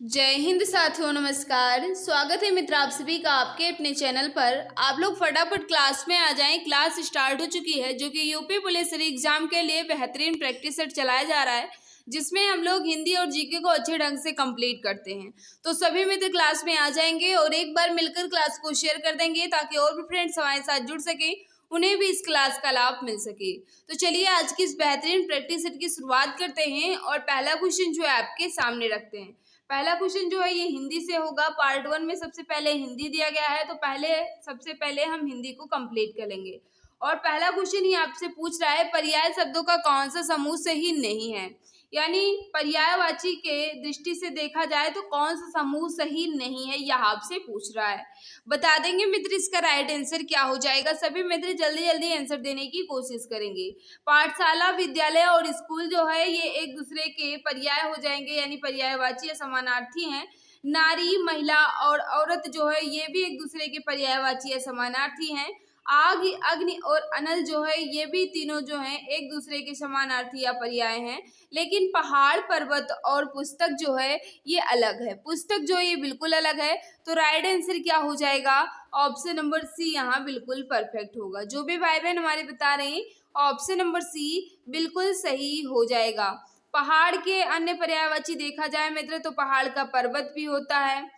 जय हिंद साथियों, नमस्कार। स्वागत है मित्र आप सभी का आपके अपने चैनल पर। आप लोग फटाफट क्लास में आ जाएं। क्लास स्टार्ट हो चुकी है, जो कि यूपी पुलिस एग्जाम के लिए बेहतरीन प्रैक्टिस सेट चलाया जा रहा है, जिसमें हम लोग हिंदी और जीके को अच्छे ढंग से कंप्लीट करते हैं। तो सभी मित्र क्लास में आ जाएंगे और एक बार मिलकर क्लास को शेयर कर देंगे, ताकि और भी फ्रेंड्स हमारे साथ जुड़ सके, उन्हें भी इस क्लास का लाभ मिल सके। तो चलिए आज की इस बेहतरीन प्रैक्टिस सेट की शुरुआत करते हैं और पहला क्वेश्चन जो है आपके सामने रखते हैं। पहला क्वेश्चन जो है ये हिंदी से होगा। पार्ट 1 में सबसे पहले हिंदी दिया गया है, तो सबसे पहले हम हिंदी को कंप्लीट करेंगे। और पहला क्वेश्चन ही आपसे पूछ रहा है, पर्याय शब्दों का कौन सा समूह सही नहीं है। यानी पर्यायवाची के दृष्टि से देखा जाए तो कौन सा समूह सही नहीं है, यह आपसे पूछ रहा है। बता देंगे मित्र इसका राइट आंसर क्या हो जाएगा। सभी मित्र जल्दी जल्दी आंसर देने की कोशिश करेंगे। पाठशाला, विद्यालय और स्कूल जो है ये एक दूसरे के पर्याय हो जाएंगे, यानी पर्यायवाची या समानार्थी हैं। नारी, महिला और औरत जो है ये भी एक दूसरे के पर्यायवाची या समानार्थी हैं। आग, अग्नि और अनल जो है ये भी तीनों जो हैं एक दूसरे के समानार्थी या पर्याय हैं। लेकिन पहाड़, पर्वत और पुस्तक जो है ये अलग है। पुस्तक जो है ये बिल्कुल अलग है। तो राइट आंसर क्या हो जाएगा? ऑप्शन नंबर सी यहाँ बिल्कुल परफेक्ट होगा। जो भी भाई बहन हमारे बता रहे हैं, ऑप्शन नंबर सी बिल्कुल सही हो जाएगा। पहाड़ के अन्य पर्यायवाची देखा जाए मित्र, तो पहाड़ का पर्वत भी होता है,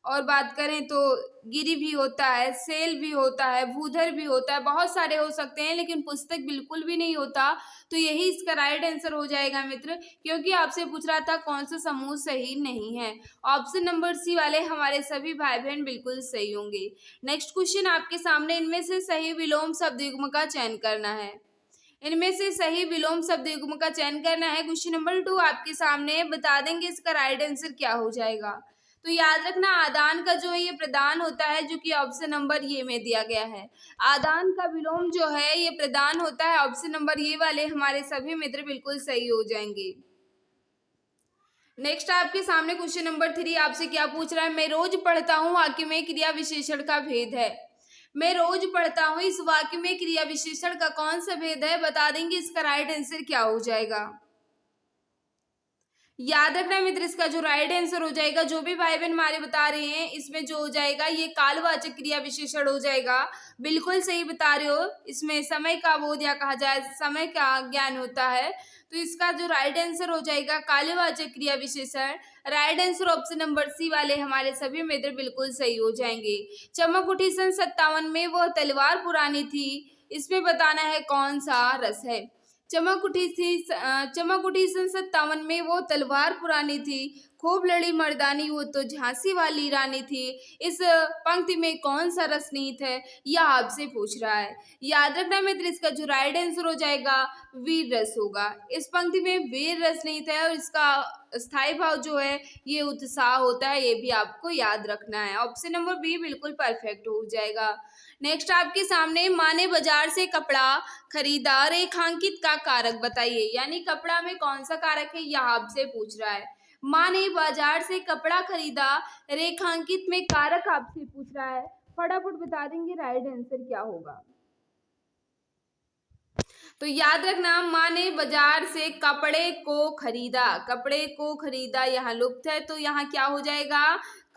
और बात करें तो गिरी भी होता है, सेल भी होता है, भूधर भी होता है, बहुत सारे हो सकते हैं, लेकिन पुस्तक बिल्कुल भी नहीं होता। तो यही इसका राइट आंसर हो जाएगा मित्र, क्योंकि आपसे पूछ रहा था कौन सा समूह सही नहीं है। ऑप्शन नंबर सी वाले हमारे सभी भाई बहन बिल्कुल सही होंगे। नेक्स्ट क्वेश्चन आपके सामने, इनमें से सही विलोम शब्द युग्म का चयन करना है। इनमें से सही विलोम शब्द युग्म का चयन करना है। क्वेश्चन नंबर 2 आपके सामने, बता देंगे इसका राइट आंसर क्या हो जाएगा। तो याद रखना, आदान का जो है ये प्रदान होता है, जो कि ऑप्शन नंबर ये में दिया गया है। आदान का विलोम जो है ये प्रदान होता है। ऑप्शन नंबर ये वाले हमारे सभी मित्र बिल्कुल सही हो जाएंगे। नेक्स्ट आपके सामने क्वेश्चन नंबर 3 आपसे क्या पूछ रहा है, मैं रोज पढ़ता हूँ वाक्य में क्रिया विशेषण का भेद है। मैं रोज पढ़ता हूँ, इस वाक्य में क्रिया विशेषण का कौन सा भेद है, बता देंगे इसका राइट आंसर क्या हो जाएगा। याद रखना मित्र, इसका जो राइट आंसर हो जाएगा, जो भी भाई बहन हमारे बता रहे हैं, इसमें जो हो जाएगा ये कालवाचक क्रिया विशेषण हो जाएगा। बिल्कुल सही बता रहे हो। इसमें समय का बोध या कहा जाए समय का ज्ञान होता है। तो इसका जो राइट आंसर हो जाएगा कालवाचक क्रिया विशेषण। Right answer option number C वाले हमारे सभी मित्र बिल्कुल सही हो जाएंगे। चमक उठी सन 57 में वह तलवार पुरानी थी, इसमें बताना है कौन सा रस है। चमक उठी सन 57 में वो तलवार पुरानी थी, खूब लड़ी मर्दानी वो तो झांसी वाली रानी थी। इस पंक्ति में कौन सा रस निहित है, यह आपसे पूछ रहा है। याद रखना मित्र, इसका जो राइट आंसर हो जाएगा वीर रस होगा। इस पंक्ति में वीर रस निहित है, और इसका स्थायी भाव जो है ये उत्साह होता है, ये भी आपको याद रखना है। ऑप्शन नंबर बी बिल्कुल परफेक्ट हो जाएगा। नेक्स्ट आपके सामने, माँ ने बाजार से कपड़ा खरीदा, रेखांकित का कारक बताइए। यानी कपड़ा में कौन सा कारक है, यह आपसे पूछ रहा है। माँ ने बाजार से कपड़ा खरीदा, रेखांकित में कारक आपसे पूछ रहा है। फटाफट बता देंगे राइट आंसर क्या होगा। तो याद रखना, माँ ने बाजार से कपड़े को खरीदा, कपड़े को खरीदा यहाँ लुप्त है, तो यहाँ क्या हो जाएगा,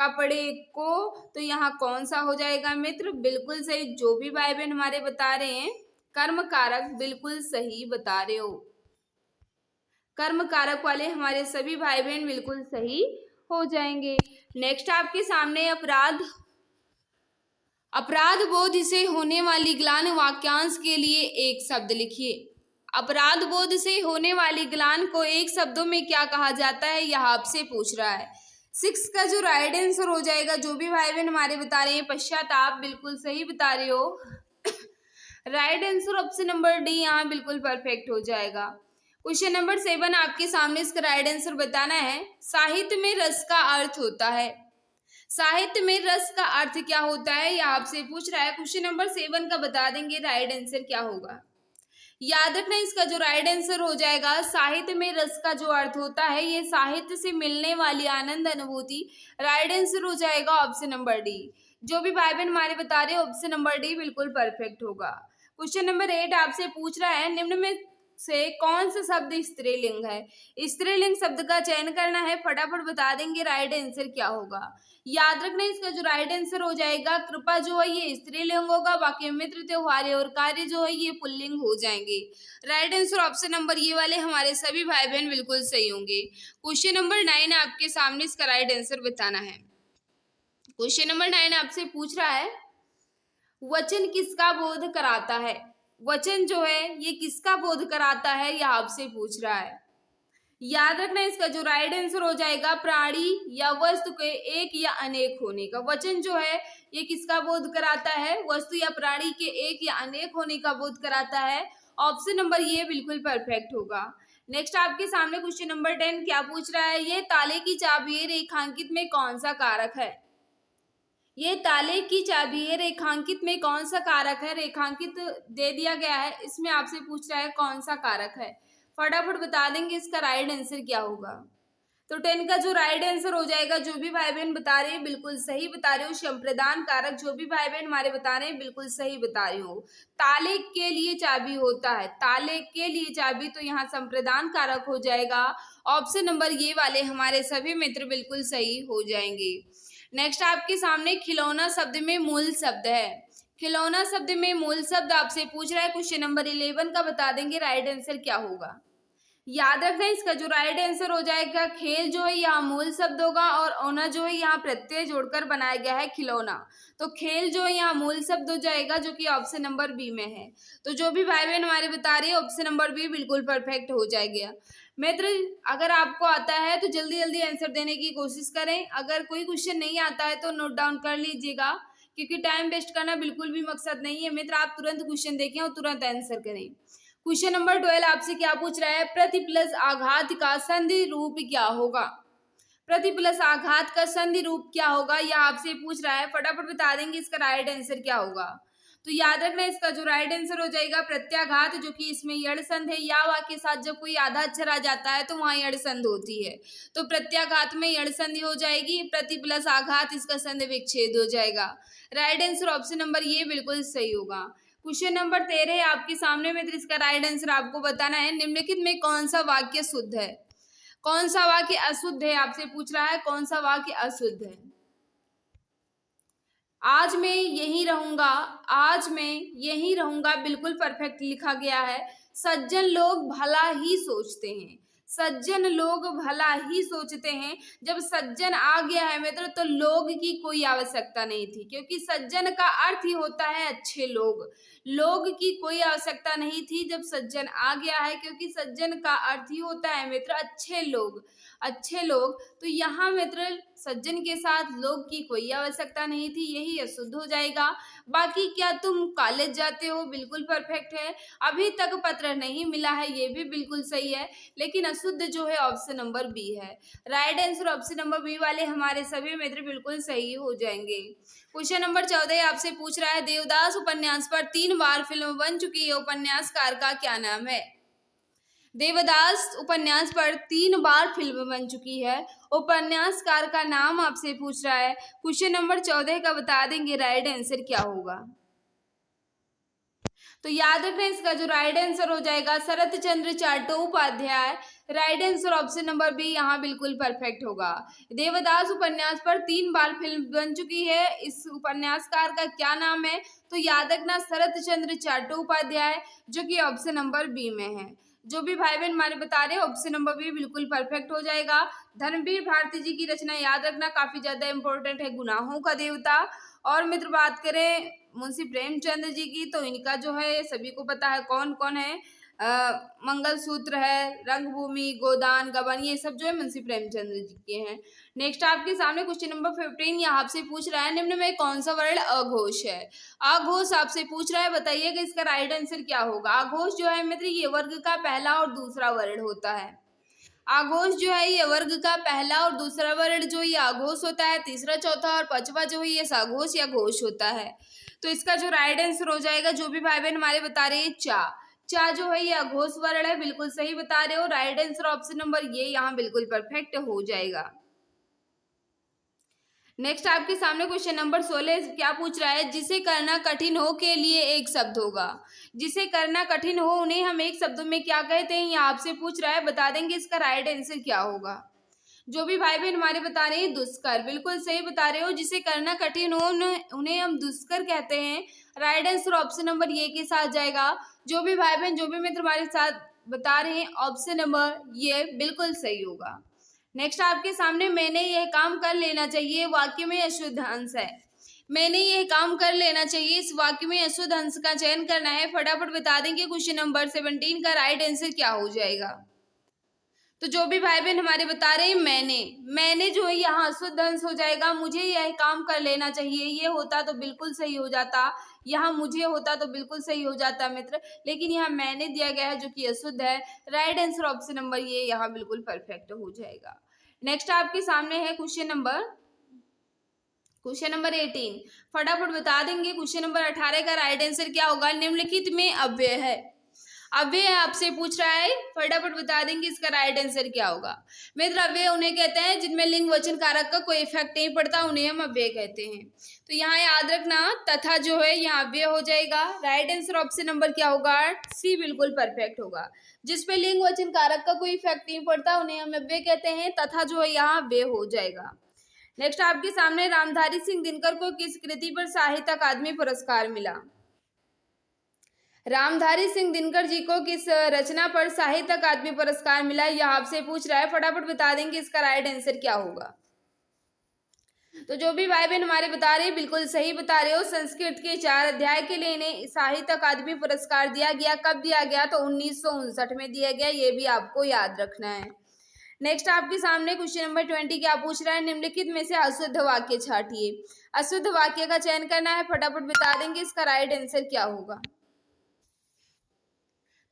कपड़े को। तो यहाँ कौन सा हो जाएगा मित्र, बिल्कुल सही। जो भी भाई बहन हमारे बता रहे हैं, कर्म कारक बिल्कुल सही बता रहे हो। कर्म कारक वाले हमारे सभी भाई बहन बिल्कुल सही हो जाएंगे। नेक्स्ट आपके सामने, अपराध बोध से होने वाली ग्लानि वाक्यांश के लिए एक शब्द लिखिए। अपराध बोध से होने वाली ग्लानि को एक शब्दों में क्या कहा जाता है, यह आपसे पूछ रहा है। 6 का जो राइट आंसर हो जाएगा, जो भी भाई बहन हमारे बता रहे हैं, पश्चाताप बिल्कुल सही बता रहे हो। Right answer option number D यहाँ बिल्कुल परफेक्ट हो जाएगा। क्वेश्चन नंबर 7 आपके सामने, इसका राइट आंसर बताना है। साहित्य में रस का अर्थ होता है। साहित्य में रस का अर्थ क्या होता है, यह आपसे पूछ रहा है। क्वेश्चन नंबर 7 का बता देंगे राइट आंसर क्या होगा। याद रखना, इसका जो राइट आंसर हो जाएगा, साहित्य में रस का जो अर्थ होता है ये साहित्य से मिलने वाली आनंद अनुभूति। राइट आंसर हो जाएगा ऑप्शन नंबर डी। जो भी भाई बहन हमारे बता रहे हैं, ऑप्शन नंबर डी बिल्कुल परफेक्ट होगा। क्वेश्चन नंबर 8 आपसे पूछ रहा है, से कौन सा शब्द स्त्रीलिंग है? स्त्रीलिंग शब्द का चयन करना है, फटाफट बता देंगे राइट आंसर क्या होगा। याद रखना इसका जो राइट आंसर हो जाएगा कृपा जो है ये स्त्रीलिंग होगा, बाकी मित्र, त्योहार और कार्य जो है ये पुल्लिंग हो जाएंगे। राइट आंसर ऑप्शन नंबर ये वाले हमारे सभी भाई बहन बिल्कुल सही होंगे। क्वेश्चन नंबर 9 आपके सामने इसका राइट आंसर बताना है। क्वेश्चन नंबर 9 आपसे पूछ रहा है वचन किसका बोध कराता है? वचन जो है ये किसका बोध कराता है, यह आपसे पूछ रहा है। याद रखना इसका जो राइट आंसर हो जाएगा प्राणी या वस्तु के एक या अनेक होने का। वचन जो है ये किसका बोध कराता है? वस्तु या प्राणी के एक या अनेक होने का बोध कराता है। ऑप्शन नंबर ये बिल्कुल परफेक्ट होगा। नेक्स्ट आपके सामने क्वेश्चन नंबर 10 क्या पूछ रहा है, ये ताले की चाबी रेखांकित में कौन सा कारक है? ये ताले की चाबी है रेखांकित में कौन सा कारक है? रेखांकित दे दिया गया है, इसमें आपसे पूछ रहा है कौन सा कारक है। फटाफट बता देंगे इसका राइट आंसर क्या होगा। तो 10 का जो राइट आंसर हो जाएगा, जो भी भाई बहन बता रहे हैं बिल्कुल सही बता रहे हो, संप्रदान कारक। जो भी भाई बहन हमारे बता रहे हैं बिल्कुल सही बता रहे हो। ताले के लिए चाबी होता है, ताले के लिए चाबी, तो यहाँ संप्रदान कारक हो जाएगा। ऑप्शन नंबर ये वाले हमारे सभी मित्र बिल्कुल सही हो जाएंगे। नेक्स्ट आपके सामने खिलौना शब्द में मूल शब्द है। खिलौना शब्द में मूल शब्द आपसे पूछ रहा है, क्वेश्चन नंबर 11 का बता देंगे राइट आंसर क्या होगा। याद रखना इसका जो राइट आंसर हो जाएगा खेल जो है यहाँ मूल शब्द होगा और ओना जो है यहाँ प्रत्यय जोड़कर बनाया गया है खिलौना, तो खेल जो है यहाँ मूल शब्द हो जाएगा, जो कि ऑप्शन नंबर बी में है। तो जो भी भाई बहन हमारे बता रहे हैं ऑप्शन नंबर बी बिल्कुल परफेक्ट हो जाएगा। मित्र, अगर आपको आता है तो जल्दी जल्दी आंसर देने की कोशिश करें, अगर कोई क्वेश्चन नहीं आता है तो नोट डाउन कर लीजिएगा, क्योंकि टाइम वेस्ट करना बिल्कुल भी मकसद नहीं है। मित्र, आप तुरंत क्वेश्चन देखें और तुरंत आंसर करें। क्वेश्चन नंबर 12 आपसे क्या पूछ रहा है, प्रति प्लस आघात का संधि रूप क्या होगा? प्रति प्लस आघात का संधि रूप क्या होगा, यह आपसे पूछ रहा है। फटाफट बता देंगे इसका राइट आंसर क्या होगा। तो याद रखना इसका जो राइट आंसर हो जाएगा प्रत्याघात, जो कि इसमें यड़ संध है। या वाक्य के साथ जब कोई आधा अक्षर आ जाता है तो वहां यड़ संध होती है, तो प्रत्याघात में यड़ संधि हो जाएगी। प्रति प्लस आघात इसका संधि विच्छेद हो जाएगा। राइट आंसर ऑप्शन नंबर ये बिल्कुल सही होगा। क्वेश्चन नंबर 13 है आपके सामने मित्र, इसका राइट आंसर आपको बताना है। निम्नलिखित में कौन सा वाक्य शुद्ध है, कौन सा वाक्य अशुद्ध है, आपसे पूछ रहा है कौन सा वाक्य अशुद्ध है। आज मैं यहीं रहूंगा, आज मैं यहीं रहूंगा बिल्कुल परफेक्ट लिखा गया है। सज्जन लोग भला ही सोचते हैं, सज्जन लोग भला ही सोचते हैं। जब सज्जन आ गया है मित्र तो लोग की कोई आवश्यकता नहीं थी, क्योंकि सज्जन का अर्थ ही होता है अच्छे लोग। लोग की कोई आवश्यकता नहीं थी जब सज्जन आ गया है, क्योंकि सज्जन का अर्थ ही होता है मित्र अच्छे लोग, अच्छे लोग। तो यहाँ मित्र सज्जन के साथ लोग की कोई आवश्यकता नहीं थी, यही अशुद्ध हो जाएगा। बाकी क्या तुम कॉलेज जाते हो, बिल्कुल परफेक्ट है। अभी तक पत्र नहीं मिला है, ये भी बिल्कुल सही है, लेकिन अशुद्ध जो है ऑप्शन नंबर बी है। Right answer option number B वाले हमारे सभी मित्र बिल्कुल सही हो जाएंगे। क्वेश्चन नंबर 14 आपसे पूछ रहा है, देवदास उपन्यास पर 3 बार फिल्म बन चुकी है, उपन्यासकार का क्या नाम है? देवदास उपन्यास पर 3 बार फिल्म बन चुकी है, उपन्यासकार का नाम आपसे पूछ रहा है। क्वेश्चन नंबर 14 का बता देंगे राइट आंसर क्या होगा। तो याद रखना इसका जो राइट आंसर हो जाएगा Sharat Chandra Chattopadhyay. Right answer option number B यहाँ बिल्कुल परफेक्ट होगा। देवदास उपन्यास पर 3 बार फिल्म बन चुकी है, इस उपन्यासकार का क्या नाम है? तो याद रखना शरत चंद्र चट्टोपाध्याय, जो कि ऑप्शन नंबर बी में है। जो भी भाई बहन हमारे बता रहे हैं ऑप्शन नंबर बी बिल्कुल परफेक्ट हो जाएगा। धर्मवीर भारती जी की रचना याद रखना काफी ज्यादा इंपॉर्टेंट है, गुनाहों का देवता। और मित्र बात करें मुंशी प्रेमचंद जी की, तो इनका जो है सभी को पता है कौन कौन है। मंगलसूत्र है, रंगभूमि, गोदान, गबन, ये सब जो है मुंशी प्रेमचंद जी के हैं। नेक्स्ट आपके सामने क्वेश्चन नंबर 15 यहाँ आपसे पूछ रहा है, निम्न में कौन सा वर्ण अघोष है? अघोष आपसे पूछ रहा है, बताइएगा इसका राइट आंसर क्या होगा। अघोष जो है मित्र ये वर्ग का पहला और दूसरा वर्ण होता है। आघोष जो है ये वर्ग का पहला और दूसरा वर्ण जो ये आघोष होता है, तीसरा चौथा और पांचवा जो है ये साघोष या घोष होता है। तो इसका जो राइट आंसर हो जाएगा, जो भी भाई बहन हमारे बता रहे हैं चा, चा जो है ये अघोष वर्ण है, बिल्कुल सही बता रहे हो। राइट आंसर ऑप्शन नंबर ये यहाँ बिल्कुल परफेक्ट हो जाएगा। नेक्स्ट आपके सामने क्वेश्चन नंबर 16 क्या पूछ रहा है, जिसे करना कठिन हो के लिए एक शब्द होगा। जिसे करना कठिन हो उन्हें हम एक शब्द में क्या कहते हैं, ये आपसे पूछ रहा है, बता देंगे इसका राइट आंसर क्या होगा। जो भी भाई बहन हमारे बता रहे हैं दुष्कर, बिल्कुल सही बता रहे हो। जिसे करना कठिन हो उन्हें हम दुष्कर कहते हैं। राइट आंसर ऑप्शन नंबर ये के साथ जाएगा। जो भी भाई बहन जो भी मित्र हमारे साथ बता रहे हैं ऑप्शन नंबर ये बिल्कुल सही होगा। नेक्स्ट आपके सामने मैंने यह काम कर लेना चाहिए वाक्य में अशुद्ध अंश है। मैंने यह काम कर लेना चाहिए, इस वाक्य में अशुद्ध अंश का चयन करना है। फटाफट बता देंगे क्वेश्चन नंबर 17 का राइट आंसर क्या हो जाएगा। तो जो भी भाई बहन हमारे बता रहे हैं मैंने जो है यहाँ अशुद्ध अंश हो जाएगा। मुझे यह काम कर लेना चाहिए, ये होता तो बिल्कुल सही हो जाता। यहाँ मुझे होता तो बिल्कुल सही हो जाता मित्र, लेकिन यहाँ मैंने दिया गया है जो कि अशुद्ध है। राइट आंसर ऑप्शन नंबर ये यहाँ बिल्कुल परफेक्ट हो जाएगा। नेक्स्ट आपके सामने है क्वेश्चन नंबर 18। फटाफट बता देंगे क्वेश्चन नंबर 18 का राइट आंसर क्या होगा। निम्नलिखित में अव्यय है। अव्यय आपसे पूछ रहा है, फटाफट बता देंगे इसका राइट आंसर क्या होगा। मित्र अव्यय उन्हें कहते हैं जिनमें लिंग वचन कारक का कोई इफेक्ट नहीं पड़ता, उन्हें हम अव्यय कहते हैं। तो यहाँ याद रखना तथा जो है यहाँ अव्यय हो जाएगा। राइट आंसर ऑप्शन नंबर क्या होगा, सी बिल्कुल परफेक्ट होगा। जिसपे लिंग वचन कारक का कोई इफेक्ट नहीं पड़ता उन्हें हम अव्यय कहते हैं, तथा जो है यहाँ अव्यय हो जाएगा। नेक्स्ट आपके सामने रामधारी सिंह दिनकर को किस कृति पर साहित्य अकादमी पुरस्कार मिला। रामधारी सिंह दिनकर जी को किस रचना पर साहित्य अकादमी पुरस्कार मिला, यह आपसे पूछ रहा है। फटाफट बता देंगे इसका राइट आंसर क्या होगा। तो जो भी भाई बहन हमारे बता रहे हैं बिल्कुल सही बता रहे हो। संस्कृत के 4 अध्याय के लिए इन्हें साहित्य अकादमी पुरस्कार दिया गया। कब दिया गया, तो 1959 में दिया गया, ये भी आपको याद रखना है। नेक्स्ट आपके सामने क्वेश्चन नंबर 20 क्या पूछ रहा है, निम्नलिखित में से अशुद्ध वाक्य छांटिए। अशुद्ध वाक्य का चयन करना है। फटाफट बता देंगे इसका राइट आंसर क्या होगा।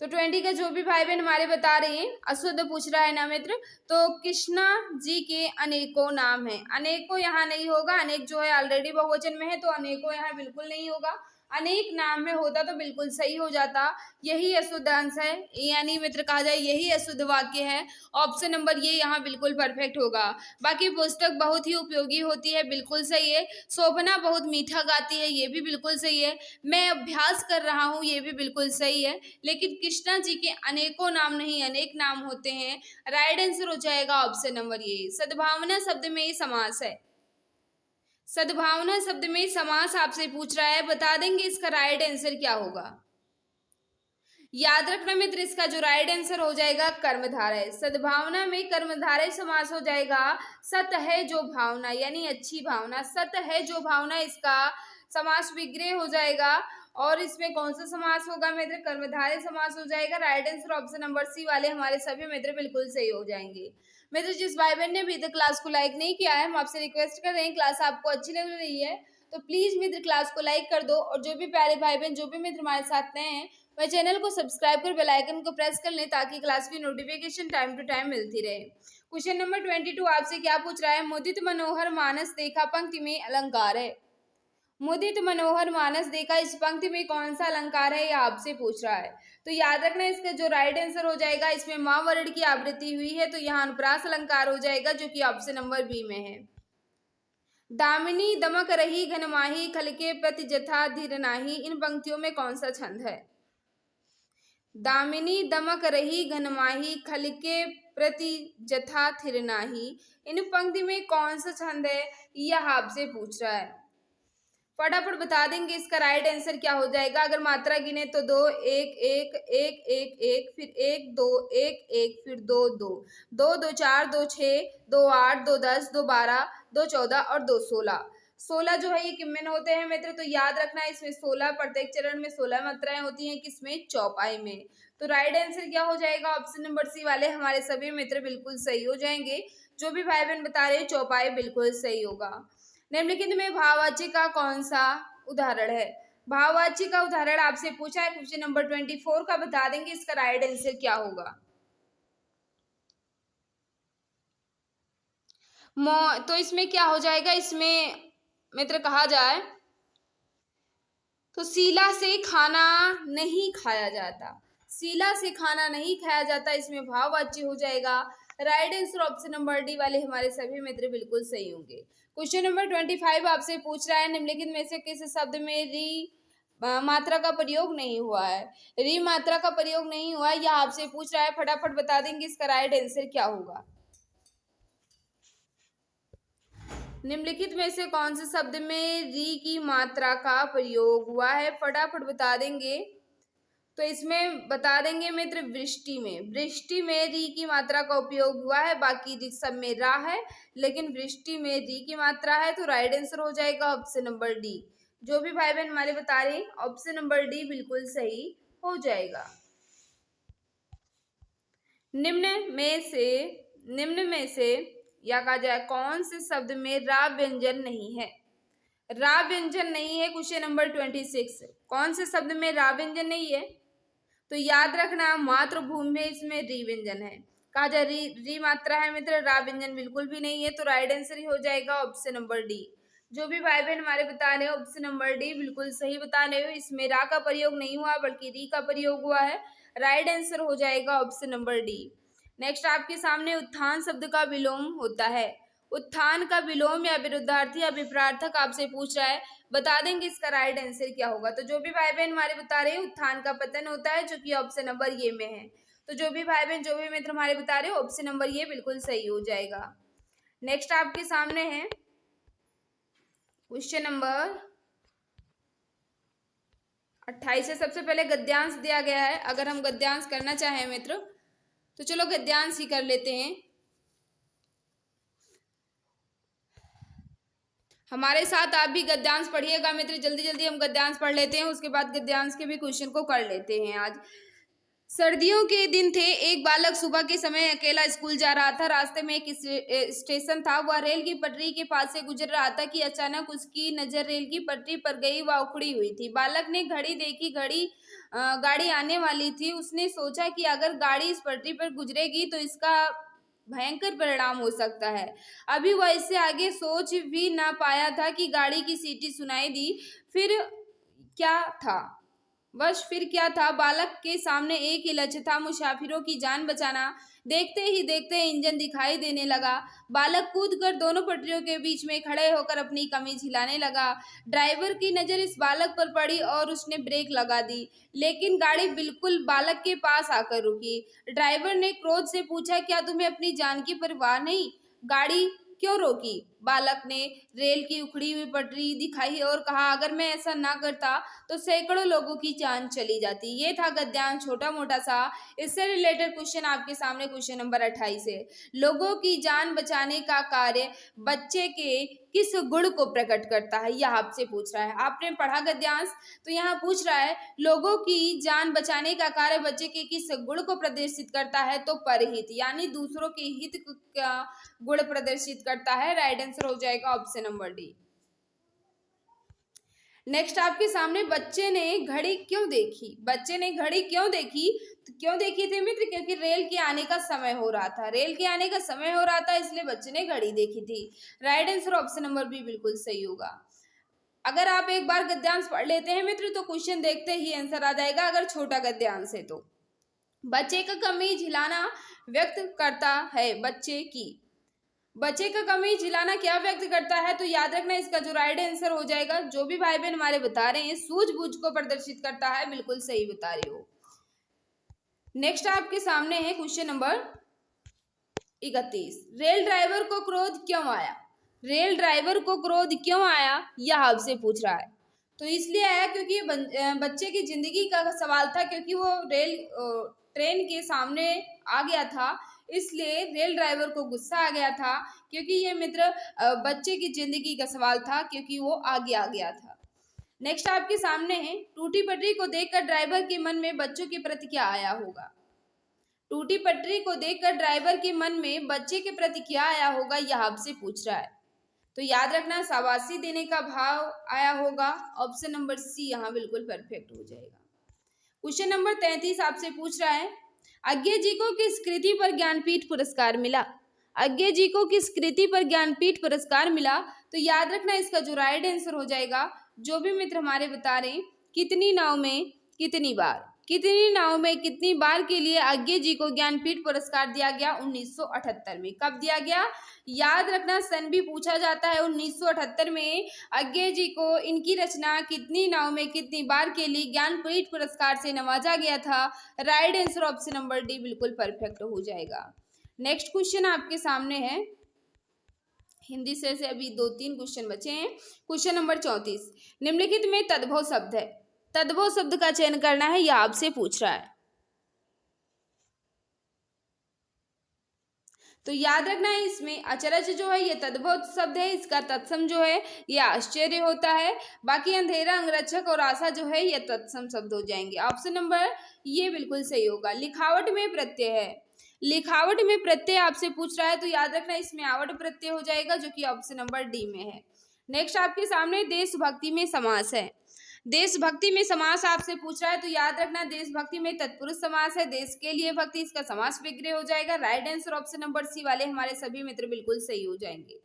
तो 20 का जो भी भाई बहन हमारे बता रहे हैं अशुद्ध पूछ रहा है ना मित्र, तो कृष्णा जी के अनेकों नाम है। अनेकों यहाँ नहीं होगा, अनेक जो है ऑलरेडी बहुवचन में है, तो अनेकों यहाँ बिल्कुल नहीं होगा। अनेक नाम में होता तो बिल्कुल सही हो जाता। यही अशुद्ध अंश है, यानी मित्र कहा जाए यही अशुद्ध वाक्य है। ऑप्शन नंबर ये यहाँ बिल्कुल परफेक्ट होगा। बाकी पुस्तक बहुत ही उपयोगी होती है, बिल्कुल सही है। शोभना बहुत मीठा गाती है, ये भी बिल्कुल सही है। मैं अभ्यास कर रहा हूँ, ये भी बिल्कुल सही है। लेकिन कृष्णा जी के अनेकों नाम नहीं, अनेक नाम होते हैं। राइट आंसर हो जाएगा ऑप्शन नंबर ये। सद्भावना शब्द में ही समास है। सद्भावना शब्द में समास आपसे पूछ रहा है, बता देंगे इसका राइट आंसर क्या होगा। याद रखना मित्र इसका जो राइट आंसर हो जाएगा कर्मधारय। सद्भावना में कर्मधारय समास हो जाएगा। सत है जो भावना, यानी अच्छी भावना, सत है जो भावना, इसका समास विग्रह हो जाएगा। और इसमें कौन सा समास होगा मित्र, कर्मधारय समास हो जाएगा। Right answer option number C वाले हमारे सभी मित्र बिल्कुल सही हो जाएंगे। मित्र जिस भाई बहन ने अभी तक क्लास को लाइक नहीं किया है, हम आपसे रिक्वेस्ट कर रहे हैं, क्लास आपको अच्छी लग रही है तो प्लीज मित्र क्लास को लाइक कर दो। और जो भी प्यारे भाई बहन जो भी मित्र हमारे साथ नए हैं वह चैनल को सब्सक्राइब कर बेल आइकन को प्रेस कर लें, ताकि क्लास की नोटिफिकेशन टाइम टू टाइम मिलती रहे। क्वेश्चन नंबर 22 आपसे क्या पूछ रहा है, मुदित मनोहर मानस देखा पंक्ति में अलंकार है। मुदित मनोहर मानस देखा, इस पंक्ति में कौन सा अलंकार है, यह आपसे पूछ रहा है। तो याद रखना इसका जो राइट आंसर हो जाएगा, इसमें मां वर्ण की आवृत्ति हुई है, तो यहाँ अनुप्रास अलंकार हो जाएगा, जो कि ऑप्शन नंबर बी में है। दामिनी दमक रही घनमाही खलके प्रति जथा धीर नाही, इन पंक्तियों में कौन सा छंद है। दामिनी दमक रही घनमाही खलके प्रति जथा थिर नाही, इन पंक्ति में कौन सा छंद है, यह आपसे पूछ रहा है। फटाफट बता देंगे इसका राइट आंसर क्या हो जाएगा। अगर मात्रा गिने तो 2 1 1 1 1 1 फिर 1 2 1 1 फिर 2 2 2 2 4 2 6 2 8 2 10 2 12 2 14 और 2 16। 16 जो है ये किम्मेन होते हैं मित्र, तो याद रखना इसमें 16 प्रत्येक चरण में 16 मात्राएं होती हैं, किसमें, चौपाई में। तो राइट आंसर क्या हो जाएगा, ऑप्शन नंबर सी वाले हमारे सभी मित्र बिल्कुल सही हो जाएंगे। जो भी भाई बहन बता रहे हैं चौपाई बिल्कुल सही होगा। निम्नलिखित में भाववाची का कौन सा उदाहरण है। भाववाची का उदाहरण आपसे पूछा है क्वेश्चन नंबर 24 का, बता देंगे इसका राइट आंसर क्या होगा। तो इसमें क्या हो जाएगा, इसमें मित्र कहा जाए तो शीला से खाना नहीं खाया जाता। शीला से खाना नहीं खाया जाता, इसमें भाववाची हो जाएगा। Right answer option number D वाले हमारे सभी मित्र बिल्कुल सही होंगे। क्वेश्चन नंबर 25 आपसे पूछ रहा है, निम्नलिखित में से किस शब्द में री मात्रा का प्रयोग नहीं हुआ है। री मात्रा का प्रयोग नहीं हुआ है, यह आपसे पूछ रहा है, फटाफट बता देंगे इसका राइट आंसर क्या होगा। निम्नलिखित में से कौन से शब्द में री की मात्रा का प्रयोग हुआ है, फटाफट बता देंगे। तो इसमें बता देंगे मित्र वृष्टि में री की मात्रा का उपयोग हुआ है, बाकी सब में रा है, लेकिन वृष्टि में री की मात्रा है, तो राइट आंसर हो जाएगा ऑप्शन नंबर डी। जो भी भाई बहन हमारे बता रहे हैं ऑप्शन नंबर डी बिल्कुल सही हो जाएगा। निम्न में से या कहा जाए कौन से शब्द में रा व्यंजन नहीं है। रा व्यंजन नहीं है, क्वेश्चन नंबर 26 कौन से शब्द में रा व्यंजन नहीं है। तो याद रखना मातृभूमि में इसमें री व्यंजन है, कहा जाए री मात्रा है मित्र, रा व्यंजन बिल्कुल भी नहीं है, तो राइट आंसर ही हो जाएगा ऑप्शन नंबर डी। जो भी भाई बहन हमारे बता रहे हो ऑप्शन नंबर डी बिल्कुल सही बता रहे हो, इसमें रा का प्रयोग नहीं हुआ बल्कि री का प्रयोग हुआ है, राइट आंसर हो जाएगा ऑप्शन नंबर डी। नेक्स्ट आपके सामने उत्थान शब्द का विलोम होता है। उत्थान का विलोम या विरुद्धार्थी या विपरार्थक आपसे पूछ रहा है, बता देंगे इसका राइट आंसर क्या होगा। तो जो भी भाई बहन हमारे बता रहे हैं उत्थान का पतन होता है, जो कि ऑप्शन नंबर ये में है। तो जो भी भाई बहन जो भी मित्र हमारे बता रहे हो ऑप्शन नंबर ये बिल्कुल सही हो जाएगा। नेक्स्ट आपके सामने है क्वेश्चन नंबर 28 से सबसे पहले गद्यांश दिया गया है। अगर हम गद्यांश करना चाहें मित्र तो चलो गद्यांश ही कर लेते हैं। हमारे साथ आप भी गद्यांश पढ़िएगा मित्र, जल्दी जल्दी हम गद्यांश पढ़ लेते हैं, उसके बाद गद्यांश के भी क्वेश्चन को कर लेते हैं। आज सर्दियों के दिन थे, एक बालक सुबह के समय अकेला स्कूल जा रहा था। रास्ते में एक स्टेशन था, वह रेल की पटरी के पास से गुजर रहा था कि अचानक उसकी नजर रेल की पटरी पर गई, वह उखड़ी हुई थी। बालक ने घड़ी देखी, गाड़ी आने वाली थी। उसने सोचा कि अगर गाड़ी इस पटरी पर गुजरेगी तो इसका भयंकर परिणाम हो सकता है। अभी वह इससे आगे सोच भी ना पाया था कि गाड़ी की सीटी सुनाई दी। फिर फिर क्या था, बालक के सामने एक ही लक्ष्य था, मुसाफिरों की जान बचाना। देखते ही देखते इंजन दिखाई देने लगा। बालक कूदकर दोनों पटरियों के बीच में खड़े होकर अपनी कमीज हिलाने लगा। ड्राइवर की नजर इस बालक पर पड़ी और उसने ब्रेक लगा दी, लेकिन गाड़ी बिल्कुल बालक के पास आकर रुकी। ड्राइवर ने क्रोध से पूछा, क्या तुम्हें अपनी जान की परवाह नहीं? गाड़ी क्यों रोकी? बालक ने रेल की उखड़ी हुई पटरी दिखाई और कहा, अगर मैं ऐसा ना करता तो सैकड़ों लोगों की जान चली जाती। ये था गद्यांश छोटा मोटा सा। इससे रिलेटेड क्वेश्चन आपके सामने क्वेश्चन नंबर 28 है। लोगों की जान बचाने का कार्य बच्चे के किस गुण को प्रकट करता है, यह आपसे पूछ रहा है। आपने पढ़ा गद्यांश, तो यहाँ पूछ रहा है लोगों की जान बचाने का कार्य बच्चे के किस गुण को प्रदर्शित करता है, तो परहित यानी दूसरों के हित का गुण प्रदर्शित करता है। राइट आंसर हो जाएगा ऑप्शन नंबर डी। नेक्स्ट आपके सामने बच्चे ने घड़ी क्यों देखी। बच्चे ने घड़ी क्यों देखी, तो क्यों देखी थी मित्र? क्योंकि रेल के आने का समय हो रहा था। रेल के आने का समय हो रहा था इसलिए बच्चे ने घड़ी देखी थी। Right answer option number B बिल्कुल सही होगा। अगर आप एक बार गद्यांश पढ़ लेते हैं मित्र तो क्वेश्चन देखते ही आंसर आ जाएगा। अगर छोटा गद्यांश है तो बच्चे का कमीज हिलाना व्यक्त करता है बच्चे का कमीज हिलाना क्या व्यक्त करता है, तो याद रखना इसका जो राइट आंसर हो जाएगा, जो भी भाई बहन हमारे बता रहे हैं सूझबूझ को प्रदर्शित करता है, बिल्कुल सही बता रहे हो। नेक्स्ट आपके सामने है क्वेश्चन नंबर 31। रेल ड्राइवर को क्रोध क्यों आया? रेल ड्राइवर को क्रोध क्यों आया यह आपसे पूछ रहा है। तो इसलिए आया क्योंकि ये बच्चे की जिंदगी का सवाल था, क्योंकि वो ट्रेन के सामने आ गया था, इसलिए रेल ड्राइवर को गुस्सा आ गया था, क्योंकि ये मित्र बच्चे की जिंदगी का सवाल था, क्योंकि वो आगे आ गया था। नेक्स्ट आपके सामने है टूटी पटरी को देखकर ड्राइवर के मन में बच्चों के प्रति क्या आया होगा। टूटी पटरी को देखकर ड्राइवर के मन में बच्चे के प्रति क्या आया होगा, यह आपसे पूछ रहा है। तो याद रखना शाबाशी देने का भाव आया होगा। ऑप्शन नंबर सी यहाँ बिल्कुल परफेक्ट हो जाएगा। क्वेश्चन नंबर 33 आपसे पूछ रहा है, अज्ञे जी को किस कृति पर ज्ञानपीठ पुरस्कार मिला? अज्ञे जी को किस कृति पर ज्ञानपीठ पुरस्कार मिला? तो याद रखना इसका जो राइट आंसर हो जाएगा, जो भी मित्र हमारे बता रहे हैं, कितनी नाव में कितनी बार। कितनी नाव में कितनी बार के लिए अज्ञे जी को ज्ञानपीठ पुरस्कार दिया गया? 1978 में। कब दिया गया? याद रखना, सन भी पूछा जाता है। 1978 में अज्ञे जी को इनकी रचना कितनी नाव में कितनी बार के लिए ज्ञानपीठ पुरस्कार से नवाजा गया था? Right answer option number D बिल्कुल परफेक्ट हो जाएगा। नेक्स्ट क्वेश्चन आपके सामने है, हिंदी से अभी 2-3 क्वेश्चन बचे हैं। क्वेश्चन नंबर 34, निम्नलिखित में तद्भव शब्द है, तद्भव शब्द का चयन करना है, यह आपसे पूछ रहा है। तो याद रखना है, इसमें अचरज जो है ये तद्भव शब्द है, इसका तत्सम जो है ये आश्चर्य होता है। बाकी अंधेरा, अंगरक्षक और आशा जो है ये तत्सम शब्द हो जाएंगे। ऑप्शन नंबर ये बिल्कुल सही होगा। लिखावट में प्रत्यय है, लिखावट में प्रत्यय आपसे पूछ रहा है, तो याद रखना इसमें आवट प्रत्यय हो जाएगा, जो कि ऑप्शन नंबर डी में है। नेक्स्ट आपके सामने देशभक्ति में समास है, देशभक्ति में समास आपसे पूछ रहा है, तो याद रखना देशभक्ति में तत्पुरुष समास है, देश के लिए भक्ति, इसका समास विग्रह हो जाएगा। Right answer option number C वाले हमारे सभी मित्र बिल्कुल सही हो जाएंगे।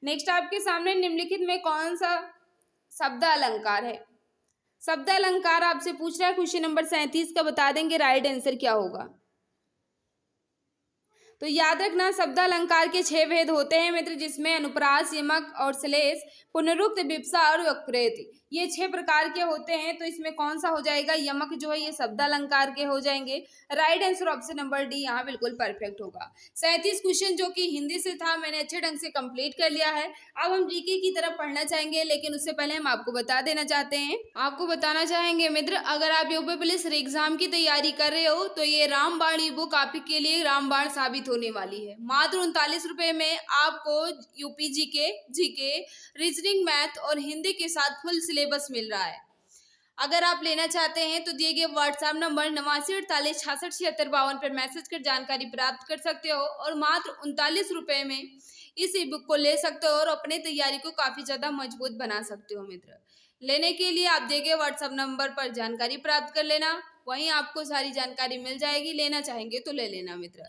नेक्स्ट आपके सामने निम्नलिखित में कौन सा शब्द अलंकार है? शब्द अलंकार आपसे पूछ रहा है, क्वेश्चन नंबर 37 का बता देंगे राइट आंसर क्या होगा। तो याद रखना शब्द अलंकार के 6 भेद होते हैं मित्र, जिसमें अनुप्रास, यमक और श्लेष, पुनरुक्त, विप्सा और वक्रेति, ये 6 प्रकार के होते हैं। तो इसमें कौन सा हो जाएगा? यमक जो है ये शब्द अलंकार के हो जाएंगे। Right answer option number D यहाँ बिल्कुल परफेक्ट होगा। 37 क्वेश्चन जो कि हिंदी से था मैंने अच्छे ढंग से कंप्लीट कर लिया है। अब हम जीके की तरफ पढ़ना चाहेंगे, लेकिन उससे पहले हम आपको बता देना चाहते हैं, आपको बताना चाहेंगे मित्र, अगर आप यूपी पुलिस एग्जाम की तैयारी कर रहे हो तो ये रामबाण ई बुक आपके लिए रामबाण साबित होने वाली है। मात्र 39 रुपए में आपको यूपी जीके, रीजनिंग, मैथ और हिंदी के साथ फुल सिलेबस मिल रहा है। अगर आप लेना चाहते हैं तो दिए गए व्हाट्सएप नंबर 8948667652 पर मैसेज कर जानकारी प्राप्त कर सकते हो और मात्र 39 रुपए में इस ई बुक को ले सकते हो और अपने तैयारी को काफी ज्यादा मजबूत बना सकते हो मित्र। लेने के लिए आप दिए गए व्हाट्सएप नंबर पर जानकारी प्राप्त कर लेना, वहीं आपको सारी जानकारी मिल जाएगी। लेना चाहेंगे तो ले लेना मित्र।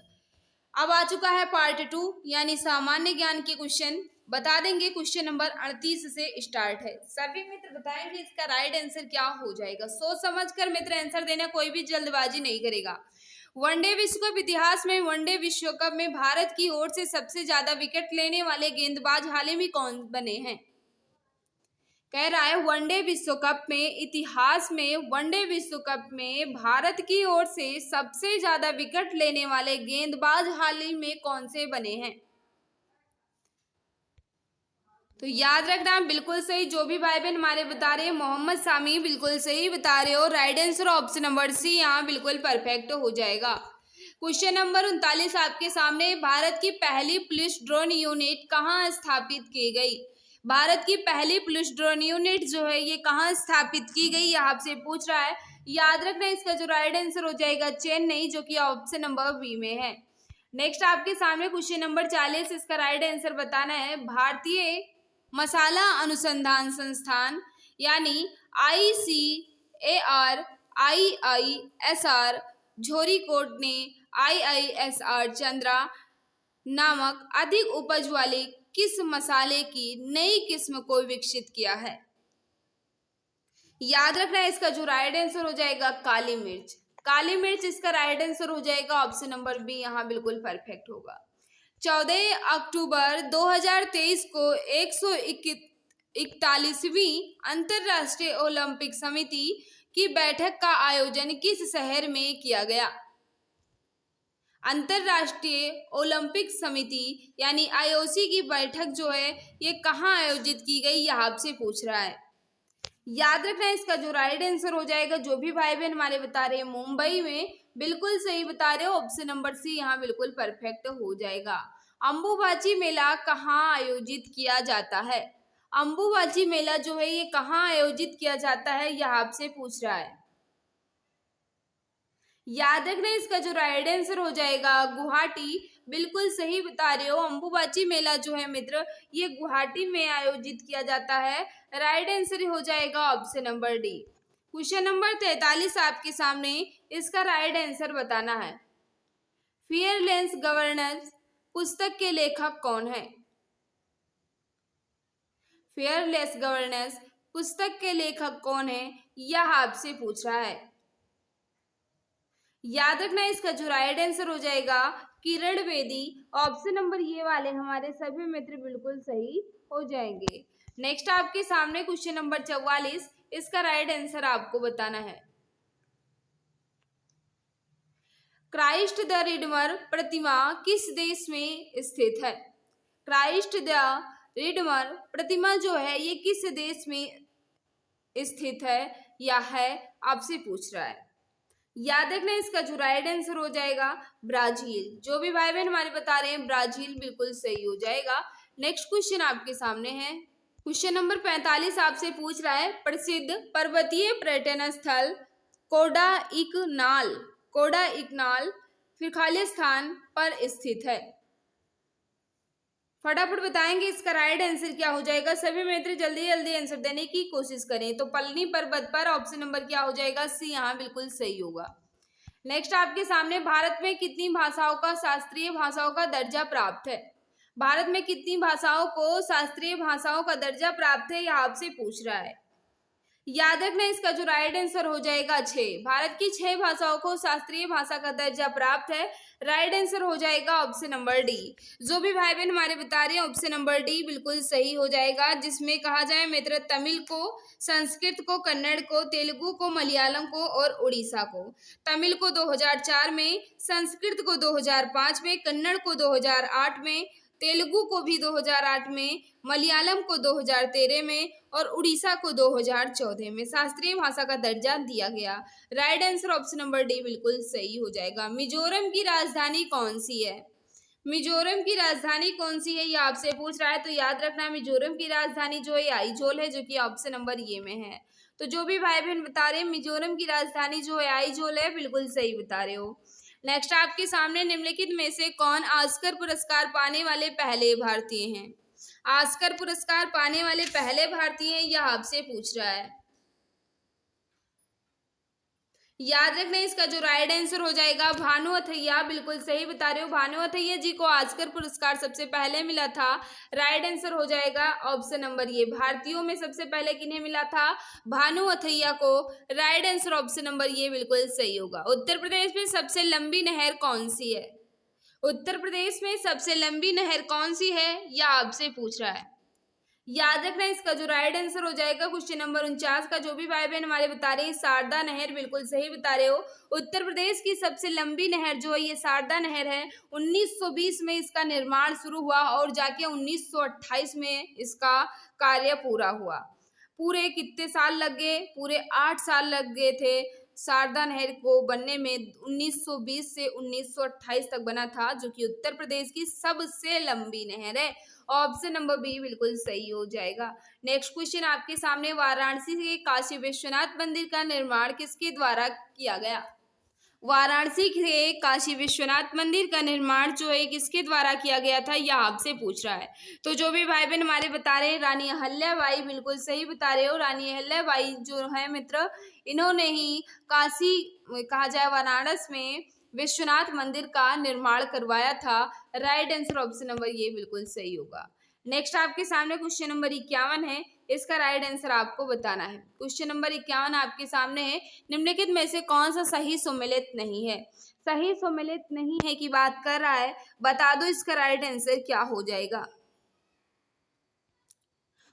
अब आ चुका है पार्ट 2 यानी सामान्य ज्ञान के क्वेश्चन, बता देंगे। क्वेश्चन नंबर 38 से स्टार्ट है। सभी मित्र बताएंगे इसका राइट आंसर क्या हो जाएगा। सोच समझकर मित्र आंसर देना, कोई भी जल्दबाजी नहीं करेगा। वनडे विश्व कप इतिहास में वनडे विश्व कप में भारत की ओर से सबसे ज्यादा विकेट लेने वाले गेंदबाज हाल ही में कौन बने हैं? कह रहा है वनडे विश्व कप में इतिहास में वनडे विश्व कप में भारत की ओर से सबसे ज्यादा विकेट लेने वाले गेंदबाज हाल ही में कौन से बने हैं? तो याद रखना बिल्कुल सही, जो भी भाई बहन हमारे बता रहे हैं मोहम्मद सामी बिल्कुल सही बता रहे हो। Right answer option number C यहाँ बिल्कुल परफेक्ट हो जाएगा। क्वेश्चन नंबर 39 आपके सामने, भारत की पहली पुलिस ड्रोन यूनिट कहाँ स्थापित की गई? भारत की पहली पुलिस ड्रोन यूनिट जो है ये कहाँ स्थापित की गई, यह आपसे पूछ रहा है। याद रखना इसका जो राइट आंसर हो जाएगा चेन्नई, जो कि ऑप्शन नंबर बी में है। नेक्स्ट आपके सामने क्वेश्चन नंबर 40, इसका राइट आंसर बताना है। भारतीय मसाला अनुसंधान संस्थान यानी ICAR झोरीकोट ने IISR चंद्रा नामक अधिक उपज वाले किस मसाले की नई किस्म को विकसित किया है? याद रखना है इसका जो राइट आंसर हो जाएगा काली मिर्च, काली मिर्च इसका राइट आंसर हो जाएगा। ऑप्शन नंबर बी यहाँ बिल्कुल परफेक्ट होगा। 14 अक्टूबर 2023 को 141वीं अंतर्राष्ट्रीय ओलंपिक समिति की बैठक का आयोजन किस शहर में किया गया? अंतर्राष्ट्रीय ओलंपिक समिति यानी IOC की बैठक जो है ये कहाँ आयोजित की गई, यह आपसे पूछ रहा है। याद रखना इसका जो राइट आंसर हो जाएगा, जो भी भाई बहन हमारे बता रहे हैं मुंबई में, बिल्कुल सही बता रहे हो। ऑप्शन नंबर सी यहाँ बिल्कुल परफेक्ट हो जाएगा। अंबुबाची मेला कहाँ आयोजित किया जाता है? अंबुबाची मेला जो है ये कहाँ आयोजित किया जाता है, यह आपसे पूछ रहा है। याद रखना इसका जो राइट आंसर हो जाएगा गुवाहाटी, बिल्कुल सही बता रहे हो। अंबुबाची मेला जो है मित्र ये गुवाहाटी में आयोजित किया जाता है। राइट आंसर हो जाएगा option number D. Question number 43 आपके सामने, इसका राइट आंसर बताना है। फियरलेस गवर्नेंस पुस्तक के लेखक कौन है? फियरलेस गवर्नेंस पुस्तक के लेखक कौन है, यह आपसे पूछ रहा है। याद रखना इसका जो राइट आंसर हो जाएगा किरण बेदी। ऑप्शन नंबर ये वाले हमारे सभी मित्र बिल्कुल सही हो जाएंगे। नेक्स्ट आपके सामने क्वेश्चन नंबर 44, इसका राइट आंसर आपको बताना है। क्राइस्ट द रिडीमर प्रतिमा किस देश में स्थित है? क्राइस्ट द रिडीमर प्रतिमा जो है ये किस देश में स्थित है या है, आपसे पूछ रहा है। याद रखना इसका जो राइट आंसर हो जाएगा ब्राजील। जो भी भाई बहन हमारे बता रहे हैं ब्राजील बिल्कुल सही हो जाएगा। नेक्स्ट क्वेश्चन आपके सामने है। क्वेश्चन नंबर 45 आपसे पूछ रहा है प्रसिद्ध पर्वतीय पर्यटन स्थल कोडाइकनाल फिर खाली स्थान पर स्थित है। फटाफट बताएंगे इसका राइट आंसर क्या हो जाएगा। सभी मित्र जल्दी जल्दी आंसर देने की कोशिश करें। तो पलनी पर्वत पर ऑप्शन नंबर क्या हो जाएगा सी, यहाँ बिल्कुल सही होगा। नेक्स्ट आपके सामने भारत में कितनी भाषाओं का शास्त्रीय भाषाओं का दर्जा प्राप्त है? भारत में कितनी भाषाओं को शास्त्रीय भाषाओं का दर्जा प्राप्त है, यह आपसे पूछ रहा है। याद रखना इसका जो राइट आंसर हो जाएगा 6। भारत की 6 भाषाओं को शास्त्रीय भाषा का दर्जा प्राप्त है। राइट आंसर हो जाएगा ऑप्शन नंबर डी। जो भी भाई बहन हमारे बता रहे हैं ऑप्शन नंबर डी बिल्कुल सही हो जाएगा, जिसमें कहा जाए मित्र तमिल को, संस्कृत को, कन्नड़ को, तेलुगु को, मलयालम को और उड़ीसा को। तमिल को 2004 में, संस्कृत को 2005 में, कन्नड़ को 2008 में, तेलुगु को भी 2008 में, मलयालम को 2013 में और उड़ीसा को 2014 में शास्त्रीय भाषा का दर्जा दिया गया। Right answer option number D बिल्कुल सही हो जाएगा। मिजोरम की राजधानी कौन सी है? मिजोरम की राजधानी कौन सी है ये आपसे पूछ रहा है। तो याद रखना मिजोरम की राजधानी जो है आइजोल है, जो कि ऑप्शन नंबर ये में है। तो जो भी भाई बहन बता रहे हैं मिजोरम की राजधानी जो है आइजोल है, बिल्कुल सही बता रहे हो। नेक्स्ट आपके सामने निम्नलिखित में से कौन ऑस्कर पुरस्कार पाने वाले पहले भारतीय हैं? ऑस्कर पुरस्कार पाने वाले पहले भारतीय यह आपसे पूछ रहा है। याद रखना इसका जो राइट आंसर हो जाएगा भानु अथैया, बिल्कुल सही बता रहे हो। भानु अथैया जी को ऑस्कर पुरस्कार सबसे पहले मिला था। राइट आंसर हो जाएगा ऑप्शन नंबर ये। भारतीयों में सबसे पहले किन्हें मिला था? भानु अथैया को। राइट आंसर ऑप्शन नंबर ये बिल्कुल सही होगा। उत्तर प्रदेश में सबसे लंबी नहर कौन सी है? उत्तर प्रदेश में सबसे लंबी नहर कौन सी है यह आपसे पूछ रहा है। याद रखना इसका जो राइट आंसर हो जाएगा क्वेश्चन नंबर 49 का। जो भी भाई बहन हमारे बता रहे हैं शारदा नहर, बिल्कुल सही बता रहे हो। उत्तर प्रदेश की सबसे लंबी नहर जो है ये शारदा नहर है। 1920 में इसका निर्माण शुरू हुआ और जाके 1928 में इसका कार्य पूरा हुआ। पूरे कितने साल लग गए? पूरे 8 साल लग गए थे शारदा नहर को बनने में। 1920 से 1928 तक बना था, जो कि उत्तर प्रदेश की सबसे लंबी नहर है। ऑप्शन नंबर बी बिल्कुल सही हो जाएगा। नेक्स्ट क्वेश्चन आपके सामने, वाराणसी के काशी विश्वनाथ मंदिर का निर्माण किसके द्वारा किया गया? वाराणसी के काशी विश्वनाथ मंदिर का निर्माण जो है किसके द्वारा किया गया था यह आपसे पूछ रहा है। तो जो भी भाई बहन हमारे बता रहे हैं रानी अहल्याबाई, बिल्कुल सही बता रहे हो। रानी अहल्याबाई जो है मित्र, इन्होंने ही काशी कहा जाए वाराणसी में विश्वनाथ मंदिर का निर्माण करवाया था। राइट आंसर ऑप्शन नंबर ये बिल्कुल सही होगा। नेक्स्ट आपके सामने क्वेश्चन नंबर 51 है, इसका राइट आंसर आपको बताना है। क्वेश्चन नंबर 51 आपके सामने है, निम्नलिखित में से कौन सा सही सुमेलित नहीं है? सही सुमेलित नहीं है की बात कर रहा है, बता दो इसका राइट आंसर क्या हो जाएगा।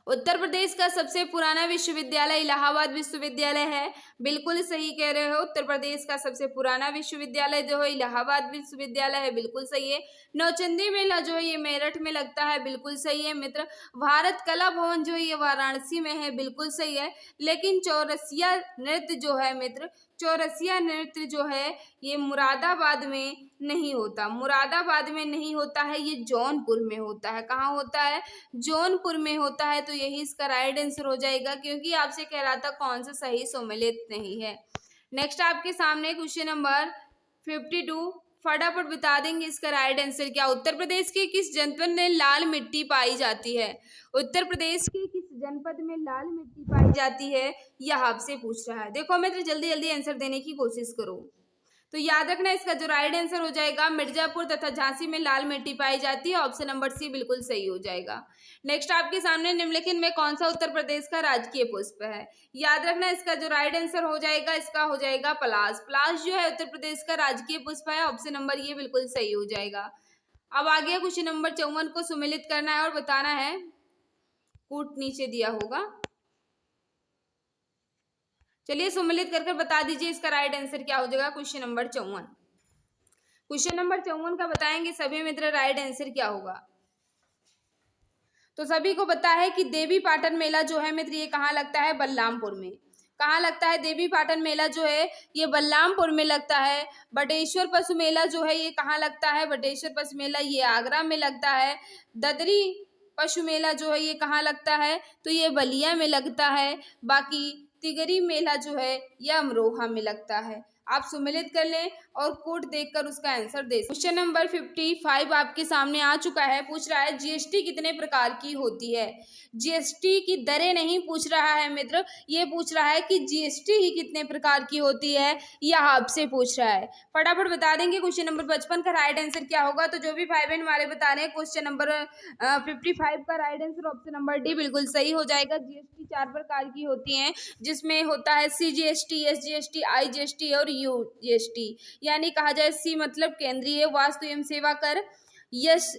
उत्तर प्रदेश का सबसे पुराना विश्वविद्यालय इलाहाबाद विश्वविद्यालय है, बिल्कुल सही कह रहे हो। उत्तर प्रदेश का सबसे पुराना विश्वविद्यालय जो है इलाहाबाद विश्वविद्यालय है, बिल्कुल सही है। नौचंदी मेला जो है ये मेरठ में लगता है, बिल्कुल सही है मित्र। भारत कला भवन जो है ये वाराणसी में है, बिल्कुल सही है। लेकिन चौरसिया नृत्य जो है मित्र, चौरसिया नृत्य जो है ये मुरादाबाद में नहीं होता। मुरादाबाद में नहीं होता है, ये जौनपुर में होता है। कहाँ होता है? जौनपुर में होता है। तो यही इसका राइट आंसर हो जाएगा, क्योंकि आपसे कह रहा था कौन सा सही सुमेलित नहीं है। नेक्स्ट आपके सामने क्वेश्चन नंबर 52, फटाफट बता देंगे इसका राइट आंसर क्या। उत्तर प्रदेश के किस जनपद में लाल मिट्टी पाई जाती है? उत्तर प्रदेश के किस जनपद में लाल मिट्टी पाई जाती है यह आपसे पूछ रहा है। देखो मित्र जल्दी जल्दी आंसर देने की कोशिश करो। तो याद रखना इसका जो राइट आंसर हो जाएगा मिर्जापुर तथा झांसी में लाल मिट्टी पाई जाती है। ऑप्शन नंबर सी बिल्कुल सही हो जाएगा। नेक्स्ट आपके सामने निम्नलिखित में कौन सा उत्तर प्रदेश का राजकीय पुष्प है? याद रखना इसका जो राइट आंसर हो जाएगा इसका हो जाएगा पलाश। पलाश जो है उत्तर प्रदेश का राजकीय पुष्प है। ऑप्शन नंबर ये बिल्कुल सही हो जाएगा। अब आगे क्वेश्चन नंबर 54 को सुमेलित करना है और बताना है, कूट नीचे दिया होगा। चलिए सुमेलित कर बता दीजिए इसका राइट आंसर क्या हो जाएगा। क्वेश्चन नंबर 54, क्वेश्चन नंबर 54 का बताएंगे सभी मित्र राइट आंसर क्या होगा। तो सभी को पता है कि देवी पाटन मेला जो है मित्र ये कहाँ लगता है? बलरामपुर में। कहाँ लगता है देवी पाटन मेला जो है ये बलरामपुर में लगता है। बटेश्वर पशु मेला जो है ये कहाँ लगता है? बटेश्वर पशु मेला ये आगरा में लगता है। ददरी पशु मेला जो है ये कहाँ लगता है? तो ये बलिया में लगता है। बाकी तिगरी मेला जो है यह अमरोहा में लगता है। आप सुमेलित कर लें और कोड देखकर उसका आंसर दे। क्वेश्चन नंबर 55 आपके सामने आ चुका है। पूछ रहा है जीएसटी कितने प्रकार की होती है? जीएसटी की दरें नहीं पूछ रहा है मित्र, ये पूछ रहा है कि जीएसटी ही कितने प्रकार की होती है, यह आपसे पूछ रहा है। फटाफट बता देंगे क्वेश्चन नंबर 55 का राइट आंसर क्या होगा। तो जो भी भाई बहन हमारे बता रहे हैं क्वेश्चन नंबर 55 का right answer option number D बिल्कुल सही हो जाएगा। जीएसटी 4 प्रकार की होती है, जिसमें होता है सीजीएसटी, एसजीएसटी, आईजीएसटी और यूजीएसटी। यानी कहा जाए सी मतलब केंद्रीय वस्तु एवं सेवा कर, यस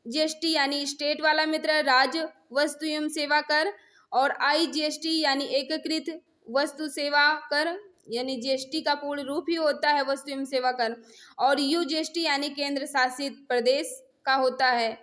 जीएसटी यानी स्टेट वाला मित्र राज्य वस्तु एवं सेवा कर, और आईजीएसटी यानी एकीकृत वस्तु सेवा कर, यानी जीएसटी का पूर्ण रूप ही होता है वस्तु एवं सेवा कर, और यूजीएसटी यानी केंद्र शासित प्रदेश का होता है,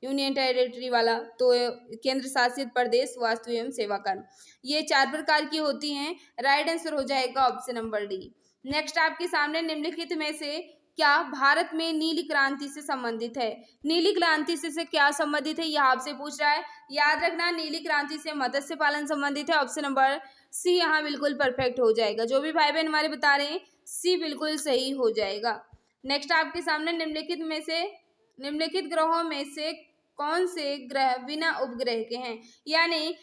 यूनियन टेरिटरी वाला, तो केंद्र शासित प्रदेश वस्तु एवं सेवा कर। ये 4 प्रकार की होती हैं। राइट आंसर हो जाएगा ऑप्शन नंबर डी। नेक्स्ट आपके सामने निम्नलिखित में से क्या भारत में नीली क्रांति से संबंधित है? नीली क्रांति से क्या संबंधित है, यह आपसे पूछ रहा है। याद रखना नीली क्रांति से मत्स्य पालन संबंधित है। ऑप्शन नंबर सी यहाँ बिल्कुल परफेक्ट हो जाएगा। जो भी भाई बहन हमारे बता रहे हैं सी बिल्कुल सही हो जाएगा। नेक्स्ट आपके सामने निम्नलिखित ग्रहों में से कौन से ग्रह बिना उपग्रह के हैं? यानी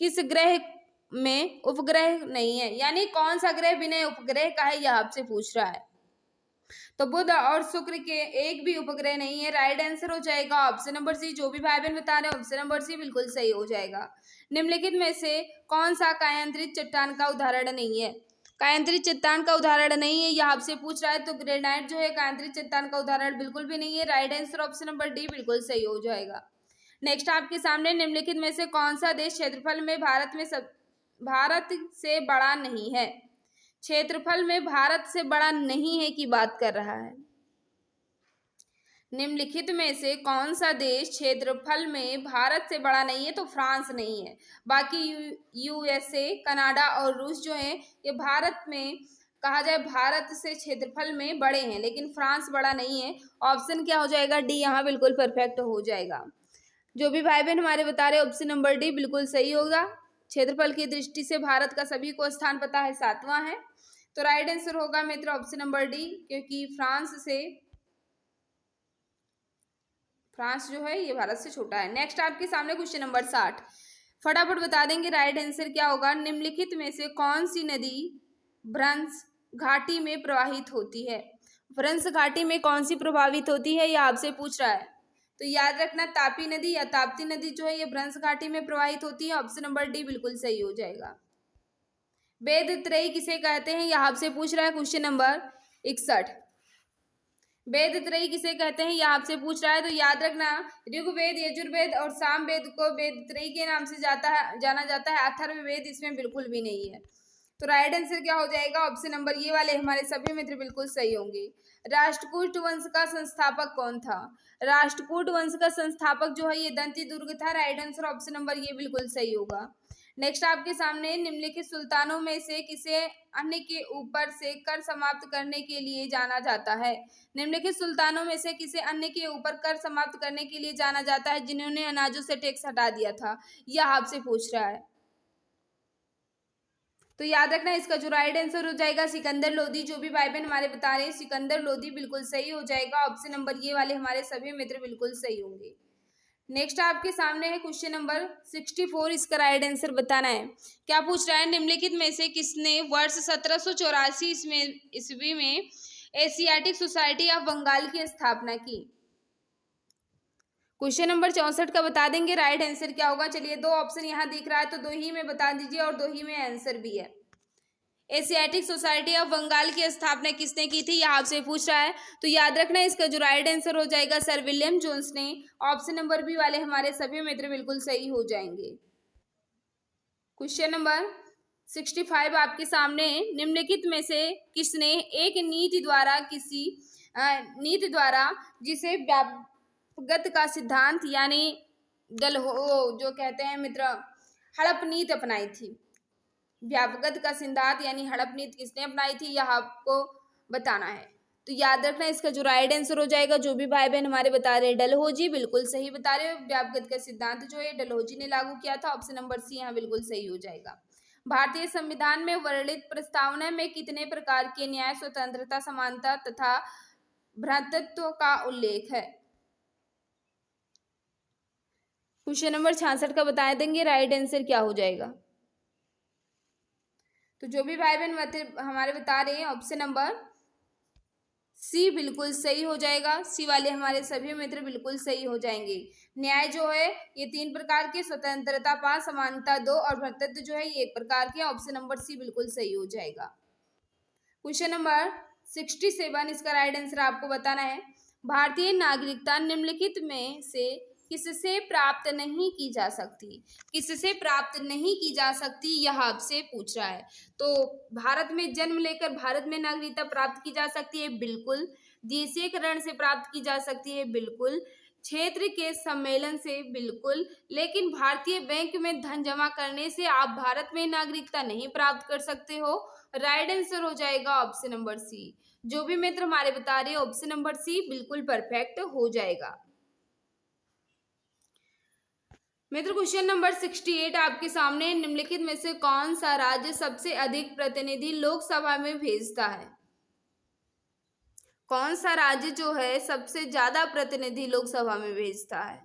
किस ग्रह में उपग्रह नहीं है, यानी कौन सा ग्रह बिना उपग्रह का है, यह आपसे पूछ रहा है। तो बुध और शुक्र के एक भी उपग्रह नहीं है। राइट आंसर हो जाएगा ऑप्शन नंबर सी। जो भी भाई बहन बता रहे हैं ऑप्शन नंबर सी बिल्कुल सही हो जाएगा। निम्नलिखित में से कौन सा कायांतरित चट्टान का उदाहरण नहीं है? कायांतरित चट्टान का उदाहरण नहीं है, यह आपसे पूछ रहा है। तो ग्रेनाइट जो है कायांतरित चट्टान का उदाहरण बिल्कुल भी नहीं है। Right answer option number D बिल्कुल सही हो जाएगा। नेक्स्ट आपके सामने निम्नलिखित में से कौन सा देश क्षेत्रफल में भारत से बड़ा नहीं है? क्षेत्रफल में भारत से बड़ा नहीं है की बात कर रहा है। निम्नलिखित में से कौन सा देश क्षेत्रफल में भारत से बड़ा नहीं है? तो फ्रांस नहीं है। बाकी यूएसए, कनाडा और रूस जो है ये भारत में कहा जाए भारत से क्षेत्रफल में बड़े हैं, लेकिन फ्रांस बड़ा नहीं है। ऑप्शन क्या हो जाएगा? डी यहाँ बिल्कुल परफेक्ट हो जाएगा। जो भी भाई बहन हमारे बता रहे ऑप्शन नंबर डी बिल्कुल सही होगा। क्षेत्रफल की दृष्टि से भारत का सभी को स्थान पता है 7वां है। तो राइट आंसर होगा मित्र ऑप्शन नंबर डी, क्योंकि फ्रांस जो है ये भारत से छोटा है। नेक्स्ट आपके सामने क्वेश्चन नंबर 60, फटाफट बता देंगे राइट आंसर क्या होगा। निम्नलिखित में से कौन सी नदी भ्रंश घाटी में प्रवाहित होती है? भ्रंश घाटी में कौन सी प्रभावित होती है, यह आपसे पूछ रहा है। तो याद रखना तापी नदी या ताप्ती नदी जो है ये भ्रंश घाटी में प्रवाहित होती है। ऑप्शन नंबर डी बिल्कुल सही हो जाएगा। वेद त्रयी किसे कहते हैं, यह आपसे पूछ रहा है। क्वेश्चन नंबर 61, वेद त्रयी किसे कहते हैं, यह आपसे पूछ रहा है। तो याद रखना ऋग्वेद, यजुर्वेद और सामवेद को वेद त्रयी के नाम से जाना जाता है। अथर्ववेद इसमें बिल्कुल भी नहीं है। तो राइट आंसर क्या हो जाएगा? ऑप्शन नंबर ये वाले हमारे सभी मित्र बिल्कुल सही होंगे। राष्ट्रकूट वंश का संस्थापक कौन था? राष्ट्रकूट वंश का संस्थापक जो है ये दंतीदुर्ग था। राइट आंसर ऑप्शन नंबर ये बिल्कुल सही होगा। नेक्स्ट आपके सामने निम्नलिखित सुल्तानों में से किसे अन्य के ऊपर से कर समाप्त करने के लिए जाना जाता है? निम्नलिखित सुल्तानों में से किसे अन्य के ऊपर कर समाप्त करने के लिए जाना जाता है जिन्होंने अनाजों से टैक्स हटा दिया था, यह आपसे पूछ रहा है। तो याद रखना इसका जो राइट आंसर हो जाएगा सिकंदर लोदी। जो भी भाई बहन हमारे बता रहे हैं सिकंदर लोदी बिल्कुल सही हो जाएगा। ऑप्शन नंबर ये वाले हमारे सभी मित्र बिल्कुल सही होंगे। नेक्स्ट आपके सामने है क्वेश्चन नंबर 64। इसका राइट आंसर बताना है। क्या पूछ रहा है, निम्नलिखित में से किसने वर्ष 1784 ईस्वी में एशियाटिक सोसाइटी ऑफ बंगाल की स्थापना की। क्वेश्चन नंबर 64 का बता देंगे राइट आंसर क्या होगा। चलिए, दो ऑप्शन यहाँ दिख रहा है तो दो ही में बता दीजिए और दो ही में आंसर भी है। एशियाटिक सोसाइटी ऑफ बंगाल की स्थापना किसने की थी, यह आपसे पूछ रहा है। तो याद रखना, इसका जो राइट आंसर हो जाएगा सर विलियम जोन्स ने। ऑप्शन नंबर बी वाले हमारे सभी मित्र बिल्कुल सही हो जाएंगे। क्वेश्चन नंबर 65 आपके सामने, निम्नलिखित में से किसने एक नीति द्वारा जिसे व्यापगत का सिद्धांत यानी जो कहते हैं मित्र हड़प नीति अपनाई थी। व्यापगत का सिद्धांत यानी हड़प नीति किसने अपनाई थी, यह आपको बताना है। तो याद रखना, इसका जो राइट आंसर हो जाएगा, जो भी भाई बहन हमारे बता रहे हैं डलहौजी, बिल्कुल सही बता रहे हो। व्यापगत का सिद्धांत जो है डलहौजी ने लागू किया था। ऑप्शन नंबर सी यहाँ बिल्कुल सही हो जाएगा। भारतीय संविधान में वर्णित प्रस्तावना में कितने प्रकार के न्याय, स्वतंत्रता, समानता तथा भ्रातृत्व का उल्लेख है। क्वेश्चन नंबर 66 का बता देंगे राइट आंसर क्या हो जाएगा। तो जो भी भाई बहन हमारे बता रहे हैं ऑप्शन नंबर सी बिल्कुल सही हो जाएगा। सी वाले हमारे सभी मित्र बिल्कुल सही हो जाएंगे। न्याय जो है ये 3 प्रकार के, स्वतंत्रता 5, समानता 2 और भ्रातृत्व जो है ये 1 प्रकार के। ऑप्शन नंबर सी बिल्कुल सही हो जाएगा। क्वेश्चन नंबर 67, इसका राइट आंसर आपको बताना है। भारतीय नागरिकता निम्नलिखित में से किससे प्राप्त नहीं की जा सकती। किससे प्राप्त नहीं की जा सकती, यह आपसे पूछ रहा है। तो भारत में जन्म लेकर भारत में नागरिकता प्राप्त की जा सकती है, बिल्कुल। देशीयकरण से प्राप्त की जा सकती है, बिल्कुल। क्षेत्र के सम्मेलन से, बिल्कुल। लेकिन भारतीय बैंक में धन जमा करने से आप भारत में नागरिकता नहीं प्राप्त कर सकते हो। राइट आंसर हो जाएगा ऑप्शन नंबर सी। जो भी मित्र हमारे बता रहे हैं ऑप्शन नंबर सी बिल्कुल परफेक्ट हो जाएगा। मित्र क्वेश्चन नंबर 68 आपके सामने, निम्नलिखित में से कौन सा राज्य सबसे अधिक प्रतिनिधि लोकसभा में भेजता है। कौन सा राज्य जो है सबसे ज्यादा प्रतिनिधि लोकसभा में भेजता है।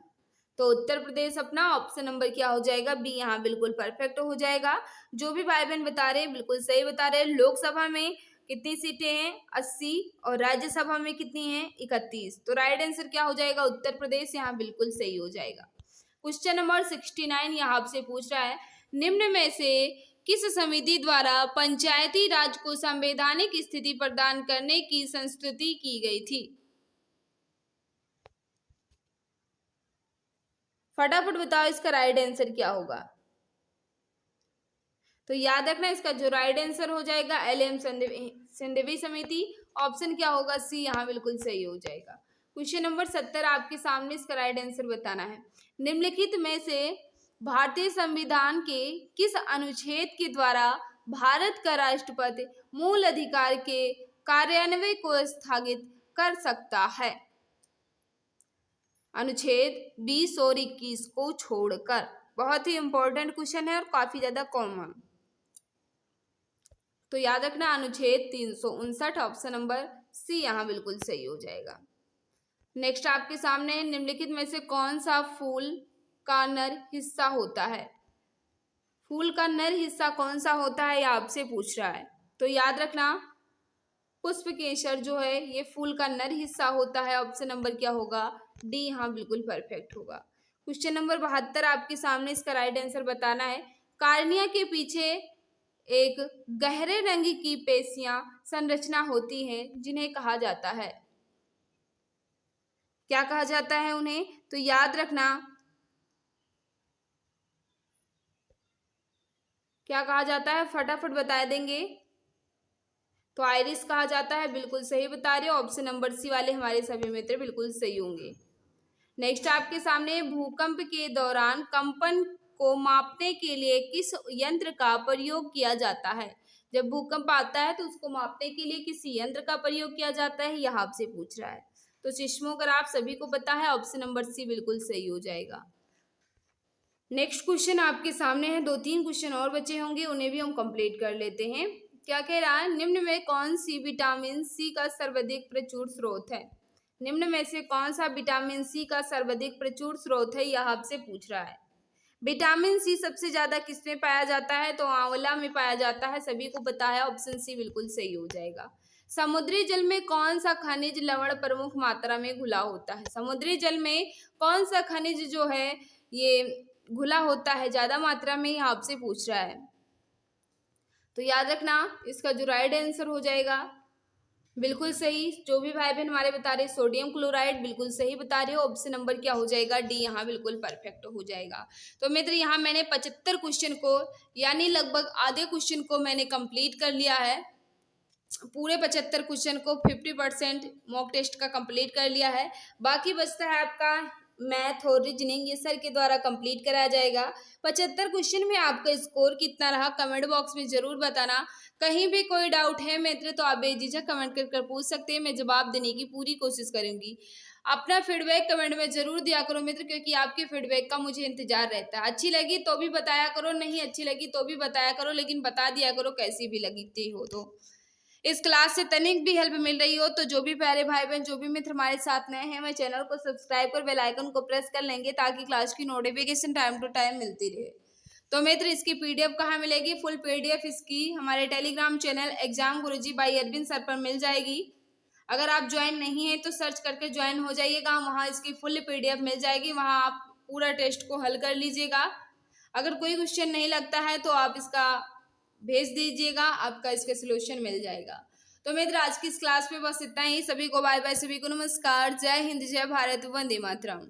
तो उत्तर प्रदेश अपना ऑप्शन नंबर क्या हो जाएगा, बी यहाँ बिल्कुल परफेक्ट हो जाएगा। जो भी भाई बहन बता रहे हैं बिल्कुल सही बता रहे हैं। लोकसभा में कितनी सीटें हैं, 80, और राज्यसभा में कितनी हैं, 31। तो राइट आंसर क्या हो जाएगा, उत्तर प्रदेश यहाँ बिल्कुल सही हो जाएगा। क्वेश्चन नंबर 69 यहाँ आपसे पूछ रहा है, निम्न में से किस समिति द्वारा पंचायती राज को संवैधानिक स्थिति प्रदान करने की संस्तुति की गई थी। फटाफट बताओ इसका राइट आंसर क्या होगा। तो याद रखना, इसका जो राइट आंसर हो जाएगा एल.एम. सिंघवी समिति। ऑप्शन क्या होगा, सी यहाँ बिल्कुल सही हो जाएगा। क्वेश्चन नंबर 70 आपके सामने, इसका राइट आंसर बताना है। निम्नलिखित में से भारतीय संविधान के किस अनुच्छेद के द्वारा भारत का राष्ट्रपति मूल अधिकार के कार्यान्वयन को स्थगित कर सकता है। अनुच्छेद 20 और 21 को छोड़कर। बहुत ही इंपॉर्टेंट क्वेश्चन है और काफी ज्यादा कॉमन। तो याद रखना अनुच्छेद 359, ऑप्शन नंबर सी यहाँ बिल्कुल सही हो जाएगा। नेक्स्ट आपके सामने, निम्नलिखित में से कौन सा फूल का नर हिस्सा होता है। फूल का नर हिस्सा कौन सा होता है, यह आपसे पूछ रहा है। तो याद रखना, पुष्पकेसर जो है ये फूल का नर हिस्सा होता है। ऑप्शन नंबर क्या होगा, डी यहाँ बिल्कुल परफेक्ट होगा। क्वेश्चन नंबर 72 आपके सामने, इसका राइट आंसर बताना है। कार्निया के पीछे एक गहरे रंग की पेशियां संरचना होती है जिन्हें कहा जाता है। क्या कहा जाता है उन्हें, तो याद रखना क्या कहा जाता है, फटाफट बता देंगे। तो आइरिस कहा जाता है, बिल्कुल सही बता रहे हो। ऑप्शन नंबर सी वाले हमारे सभी मित्र बिल्कुल सही होंगे। नेक्स्ट आपके सामने, भूकंप के दौरान कंपन को मापने के लिए किस यंत्र का प्रयोग किया जाता है। जब भूकंप आता है तो उसको मापने के लिए किस यंत्र का प्रयोग किया जाता है, यह आपसे पूछ रहा है। तो सिस्मोग्राफ सभी को पता है, ऑप्शन नंबर सी बिल्कुल सही हो जाएगा। नेक्स्ट क्वेश्चन आपके सामने है, 2-3 क्वेश्चन और बचे होंगे, उन्हें भी हम कंप्लीट कर लेते हैं। क्या कह रहा है, निम्न में कौन सी विटामिन सी का सर्वाधिक प्रचुर स्रोत है। निम्न में से कौन सा विटामिन सी का सर्वाधिक प्रचुर स्रोत है, यह आपसे पूछ रहा है। विटामिन सी सबसे ज्यादा किसमें पाया जाता है, तो आंवला में पाया जाता है, सभी को पता है, ऑप्शन सी बिल्कुल सही हो जाएगा। समुद्री जल में कौन सा खनिज लवण प्रमुख मात्रा में घुला होता है, समुद्री जल में कौन सा खनिज जो है ये घुला होता है ज्यादा मात्रा में, यह आपसे पूछ रहा है। तो याद रखना इसका जो राइट आंसर हो जाएगा बिल्कुल सही, जो भी भाई बहन हमारे बता रहे सोडियम क्लोराइड बिल्कुल सही बता रहे हो, ऑप्शन नंबर क्या हो जाएगा, डी यहाँ बिल्कुल परफेक्ट हो जाएगा। तो मित्र यहाँ मैंने 75 क्वेश्चन को यानी लगभग आधे क्वेश्चन को मैंने कंप्लीट कर लिया है। पूरे 75 क्वेश्चन को 50% मॉक टेस्ट का कंप्लीट कर लिया है। बाकी बचता है आपका मैथ और रीजनिंग, ये सर के द्वारा कंप्लीट कराया जाएगा। 75 क्वेश्चन में आपका स्कोर कितना रहा कमेंट बॉक्स में जरूर बताना। कहीं भी कोई डाउट है मित्र तो आप बेझिझक कमेंट कर पूछ सकते हैं, मैं जवाब देने की पूरी कोशिश करूंगी। अपना फीडबैक कमेंट में जरूर दिया करो मित्र, क्योंकि आपके फीडबैक का मुझे इंतजार रहता है। अच्छी लगी तो भी बताया करो, नहीं अच्छी लगी तो भी बताया करो, लेकिन बता दिया करो कैसी भी लगती हो। तो इस क्लास से तनिक भी हेल्प मिल रही हो तो जो भी प्यारे भाई बहन जो भी मित्र हमारे साथ नए हैं, मैं चैनल को सब्सक्राइब कर बेल आइकन को प्रेस कर लेंगे ताकि क्लास की नोटिफिकेशन टाइम टू टाइम मिलती रहे। तो मित्र इसकी पीडीएफ कहाँ मिलेगी, फुल पीडीएफ इसकी हमारे Telegram channel exam Guruji by Arvind sir पर मिल जाएगी। अगर आप ज्वाइन नहीं है तो सर्च करके ज्वाइन हो जाइएगा, वहाँ इसकी फुल पीडीएफ मिल जाएगी, वहाँ आप पूरा टेस्ट को हल कर लीजिएगा। अगर कोई क्वेश्चन नहीं लगता है तो आप इसका भेज दीजिएगा, आपका इसका सोल्यूशन मिल जाएगा। तो मित्र आज की इस क्लास में बस इतना ही। सभी को बाय बाय, सभी को नमस्कार, जय हिंद, जय भारत, वंदे मातरम।